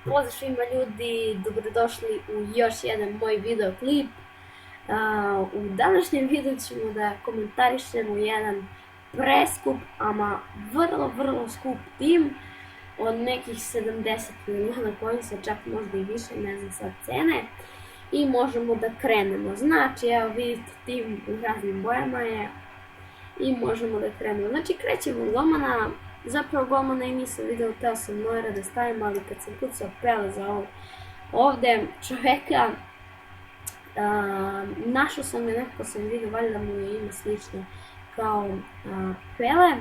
Pozdrav svima ljudi, dobrodošli u još jedan moj videoklip. U današnjem videu ćemo da komentarišemo jedan preskup, ama vrlo skup tim od nekih 70 miliona koji se čak možda i više, ne znam sad cene. I možemo da krenemo. Znači, evo vidite tim u raznim bojama je i možemo da krenemo. Znači, krećemo od golmana. Zapravo golmana i nisam video, teo sam Neuera da stavim, ali kad sam kucao Pele za ovde čoveka, našao sam ga, nekako sam vidio, valjda mu je ime slično kao Pele.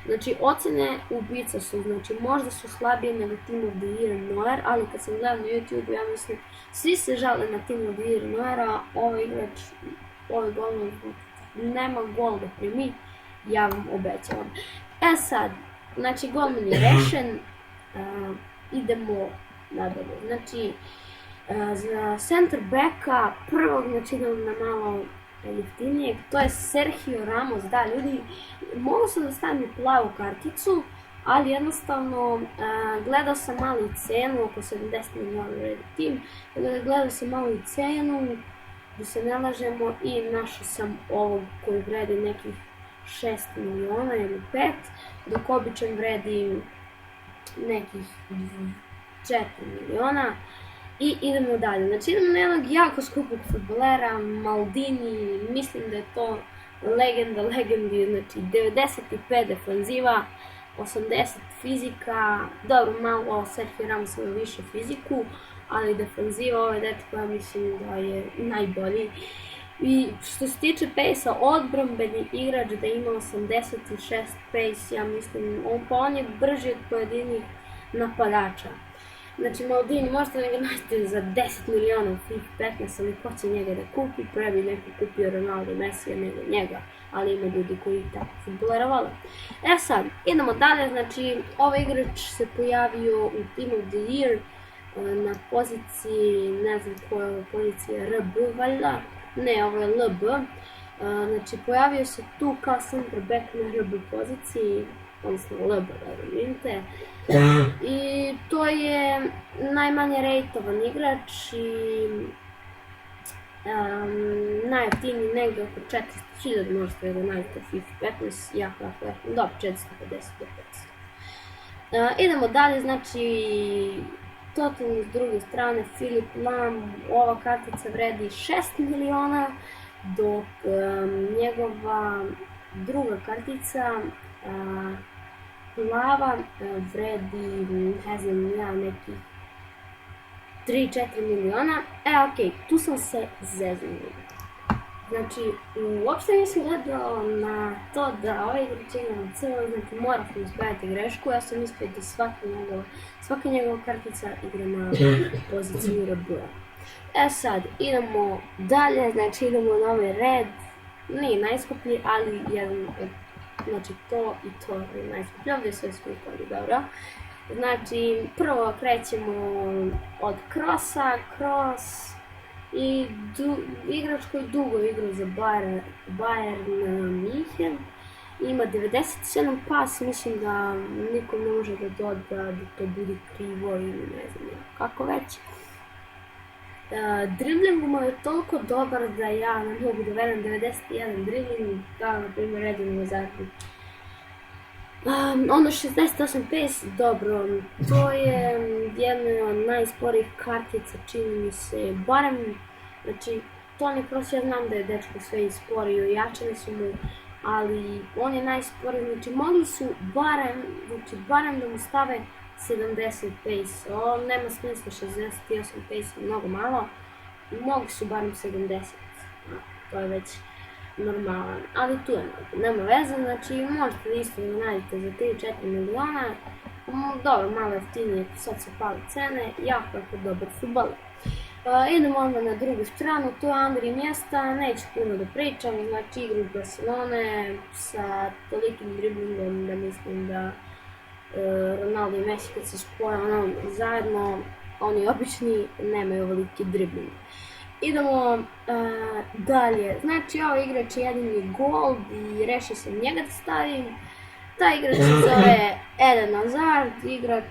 Znači, ocene ubica su, znači možda su slabije nego Team of the Year Neuer, ali kad sam gledao na YouTube, ja mislim, svi se žale na Team of the Year Neuera, ovaj igrač, ovaj golman nema gol da primi, ja vam obećavam. Sad, znači golman je rešen, idemo nadalje. Znači, za center backa prvog, znači idemo na malo jeftinijeg, to je Sergio Ramos. Da, ljudi, mogu sam da stavim i plavu karticu, ali jednostavno gledao sam malo i cenu, oko 70 miliona vredi tim, gledao sam malo i cenu, da se ne lažemo, i našao sam ovog koji vredi nekih 6 miliona ili 5, dok običan vredi nekih 4 miliona. I idemo dalje. Znači idemo na jednog jako skupog fudbalera, Maldini, mislim da je to legendi, znači 95 defanziva, 80 fizika, dobro, malo Sergio Ramos ima više fiziku, ali defanziva ove dečko ja mislim da je najbolji. I što se tiče pace-a, odbrambeni igrač da ima 86 pace, ja mislim, on je brži od pojedinih napadača. Znači Maldini, možete da ga nađete za 10 miliona u FIFA 15, ali ko će njega da kupi, pre bi neko kupio Ronaldo, Mesija nego njega, ali ima ljudi koji tako futbolera vole. Sad, idemo dalje, znači ovaj igrač se pojavio u Team of the Year na poziciji, ne znam koja je pozicija, RB valjda, ne, ovo je LB, znači pojavio se tu kao center back na RB poziciji, odnosno LB, da vidite. I to je najmanje rejtovan igrač i najjeftiniji negdje oko 400.000, možete da nađete FIFA 15, jako, dobro, 450 do 500. Idemo dalje, znači totalno s druge strane Filip Lam, ova kartica vredi 6 miliona, dok njegova druga kartica plava vredi, ne znam ja, neki 3-4 miliona. Ok, tu sam se zeznula. Znači, uopšte nisam gledao na to da ovaj igrač igra na crveno, znači mora sam ispraviti grešku, ja sam mislio da svaka njegova kartica igra na poziciju RB-a. Sad, idemo dalje, znači idemo na ovaj red, nije najskuplji, ali jedan od, znači to i to je najskuplji, ovdje je sve skupali, dobro. Znači, prvo krećemo od Krosa, Kroos i igrač koji dugo igra za Bayern München, ima 97 pas, mislim da niko ne može da doda da to bude krivo ili ne znam kako već. Dribling mu je toliko dobar da ja ne mogu da verujem 91 dribling, kao na primjer Eden Hazard. Ono 68 pace, dobro, to je jedna od najsporijih kartica, čini mi se, barem, znači, Toni Kroos, ja znam da je dečko sve isporio, jačali su mu, ali on je najsporiji, znači mogli su barem da mu stave 70 pace, ovo nema smisla, 68 pace, mnogo malo, mogli su barem 70, to je već normalan, ali tu je nema veze, znači možete isto da nađete za 3-4 miliona, dobro, malo jeftinije, sad se pali cene, jako dobar futbaler. Idemo onda na drugu stranu, tu je Andri Iniesta, neću puno da pričam, znači igra iz Barcelone sa tolikim driblingom da mislim da Ronaldo i Messi kad se spoje zajedno, oni obični nemaju ovoliki dribling. Idemo dalje, znači ovaj igrač je jedini gol i rešio sam njega da stavim. taj igrač se zove Eden Hazard, igrač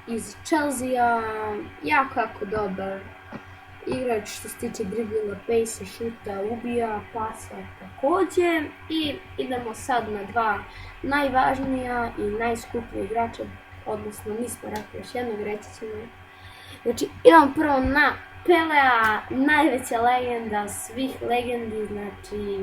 iz Chelsea, jako dobar igrač što se tiče driblinga, pace, šuta, ubija, pasa također. I idemo sad na dva najvažnija i najskuplja igrača, odnosno nismo rekli još jednog, reći ćemo. Znači idemo prvo na Pelea, najveća legenda svih legendi, znači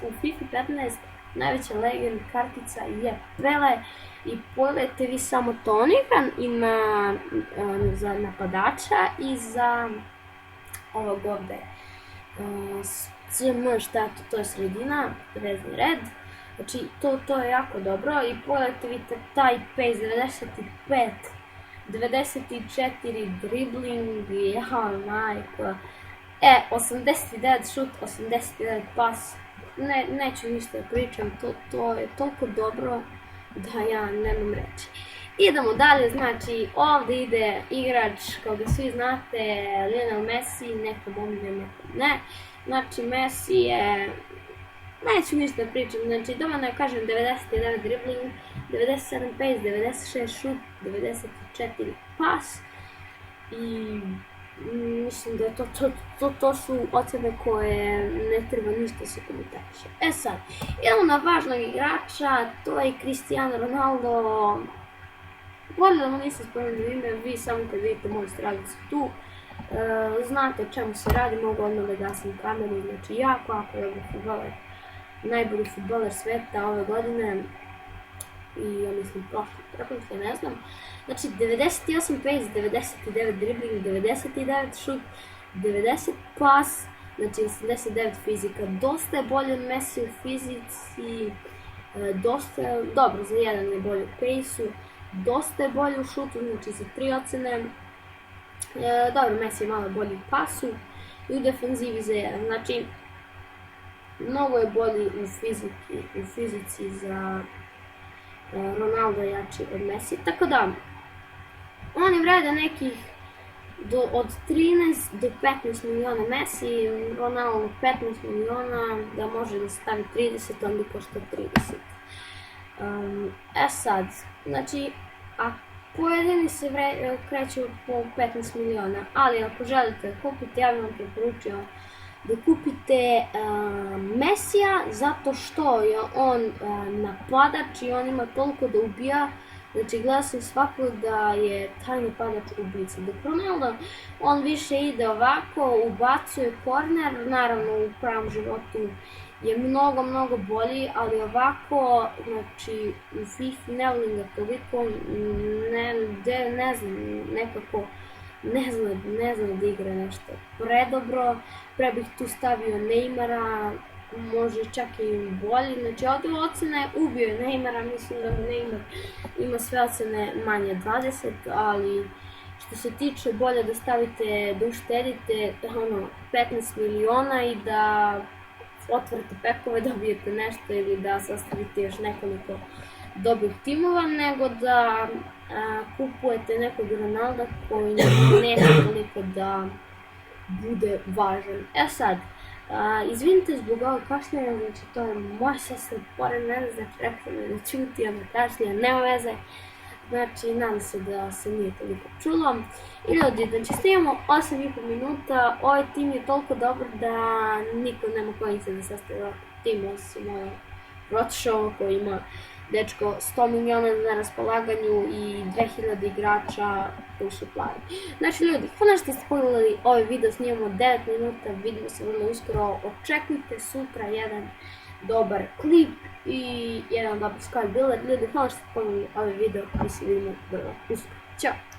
u FIFA 15 najveća legenda kartica je Pele i pogledajte vi samo to, on igra i za napadača i za ovog ovdje CM, šta to je sredina, vezni red, znači to je jako dobro i pogledajte vidite taj pace 95, 94 dribbling, majko, 89 šut, 89 pas, neću ništa da pričam, to je toliko dobro da ja nemam reći. Idemo dalje, znači ovdje ide igrač, kao da svi znate, Lionel Messi, nekom omiljen, nekom ne. Znači Messi je, neću ništa da pričam, znači dovoljno je kažem 99 dribbling, 97 pace, 96 šut, 94 pas i mislim da je to su ocjene koje ne treba ništa se komentariše. Sad, idemo na važnog igrača, to je Cristiano Ronaldo. Bolje da mu nisam spomenuli ime, vi samo kad vidite moju stranicu tu, znate o čemu se radi, mogu odmah da gasim kameru, znači jako dobar fudbaler, najbolji fudbaler sveta ove godine i ja mislim prošle, ne znam. Znači 98 pace, 99 dribbling, 99 šut, 90 pas, znači 89 fizika, dosta je bolje od Messi u fizici, dosta je, dobro za jedan je bolje u pace-u, dosta je bolje u šutu, znači za 3 ocene, dobro Messi je malo bolji u pasu i u defenzivi za 1, znači mnogo je bolji u fizici za Ronaldo jači od Messi, tako da oni vrede nekih od 13 do 15 miliona Messi, Ronaldo 15 miliona, da može da stavi 30, on bi košta 30. Sad, znači, a pojedini se kreću po 15 miliona, ali ako želite kupiti, ja bih vam preporučio da kupite Messija, zato što je on napadač i on ima toliko da ubija. Znači gledao sam svako da je taj napadač ubica. Dok Ronaldo, on više ide ovako, ubacuje korner, naravno u pravom životu je mnogo bolji, ali ovako, znači u FIFA ne volim ga toliko, ne znam, nekako ne znam da igra nešto predobro, pre bih tu stavio Neymara, može čak i bolji, znači ovdje ocene ubio je Neymara, mislim da mu Neymar ima sve ocene manje 20, ali što se tiče bolje da stavite, da uštedite 15 miliona i da otvorite pekove, dobijete nešto ili da sastavite još nekoliko dobrih timova, nego da kupujete nekog Ronalda koji neće toliko da bude važan. Sad, izvinite zbog ovog kašnjenja, znači to je moja sestra pored mene, znači rekla me da ćuti, ona kašlja, nema veze. Znači, nadam se da se nije toliko čulo. I ljudi, znači snimamo 8,5 minuta, ovaj tim je toliko dobar da niko nema kojnice da sastavi ovakav tim, osim Rotshaw koji ima dečko 100 miliona na raspolaganju i 2000 igrača koji su plavi. Znači ljudi, hvala što ste pogledali ovaj video, snimamo 9 minuta, vidimo se vrlo uskoro, očekujte sutra jedan dobar klip i jedan dobar squad builder. Ljudi, hvala što ste pogledali ovaj video i se vidimo vrlo uskoro. Ćao!